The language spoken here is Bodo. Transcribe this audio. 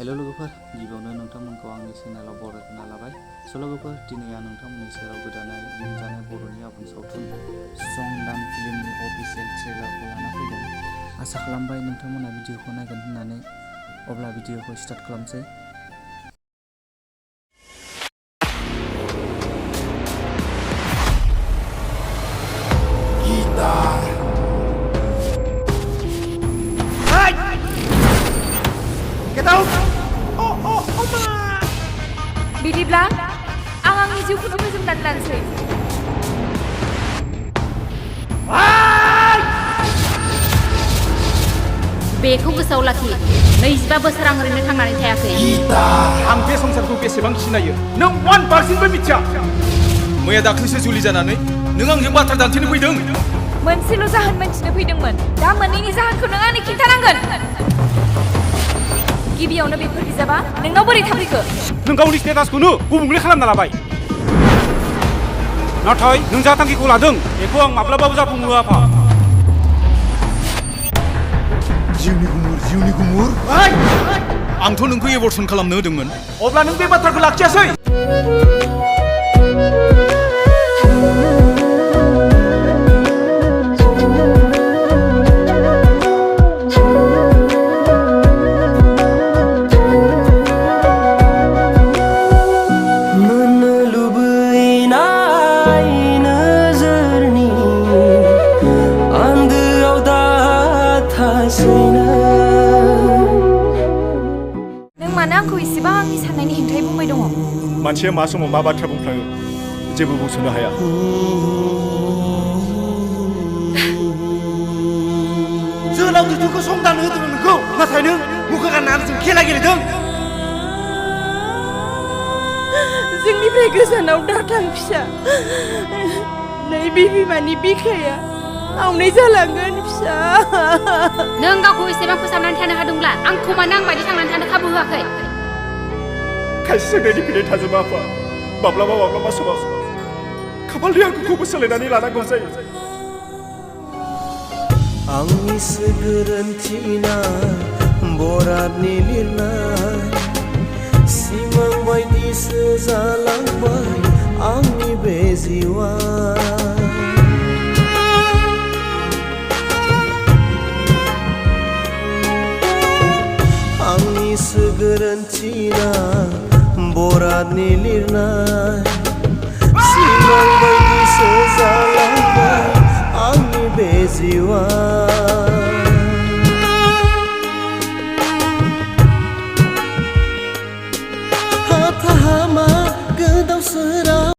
हेलो लोगोफोर गिबियावनो नोंथांमोनखौ आंनि चेनेलाव बरायना लाबाय। लोगोफोर दिनै आं नोंथांमोननि सेराव गोदानै दिहुनजानाय बर'नि आबुं सावथुन संदान फिल्मनि अफिसियेल ट्रेलारखौ लाना फैदों। आसा खालामबाय नोंथांमोना भिडिअखौ नायगोन होननानै। अब्ला भिडिअखौ स्टार्ट खालामसै। बिदिब्ला आं आंनि जिउखौनो फोजोबनानै लानोसै। बेखौ गोसोआव लाखि, 25 बोसोर आं ओरैनो थांनानै थायाखै। आं बे संसारखौ बेसेबां सिनायो नों 1%बो मिथिया। मैया दाख्लैसो जुलि जानानै नों आंजों बाथ्रा दान्थेनो फैदों। मोनसेल' जाहोन मोनथिनो फैदोंमोन, दा मोननैनि जाहोनखौ नों आंनो खिन्थानांगोन। गिबियावनो बेफोर बिजाबा नोंनाव बोरै थाफैखो? नों गावनि स्टेटासखौनो गुबुंले खालामना लाबाय। नाथाय नों जा थांखिखौ लादों बेखौ आं माब्लाबाबो जाफुंहोआ आफा। जिउनि गुमुर आंथ' नोंखौ एबर्सन खालामनो होदोंमोन, अब्ला नों बे बाथ्राखौ लाखियासै। नों मानो आंखौ इसेबां आंनि साननायनि हेंथायै बुंबाय दङ? मानसिया मा समाव मा बाथ्रा बुंफ्लाङो जेबो बुंस'नो हाया। जोंनाव दुखुखौ संदान होदोंमोन नोंखौ, नाथाय नों मुखा गाननानै जों खेला गेलेदों। जोंनिफ्राय गोजानाव दाथां फिसा, नै बे बिमानि बिखाया आवनाय जालांगोन फिसा। नों गावखौ एसेबां फोसाबनानै थानो हादोंब्ला आंखौ मानो आं बायदि थांनानै थानो खाबु होआखै? खायसे सोंनायनि फिननाय थाजोबा आफा। माब्लाबा समाव खाफालनि आखुखौबो सोलायनानै लानांगौ जायो। आंनिसो गोरोन्थिना बरादनि लिरनाय सिमां बायदिसो जालांबाय आंनि बे जिउआ। आंनिसो गोरोन्थिना बरादनि लिरनाय सिमां बायदिसो जालांबाय आंनि बे जिउआ।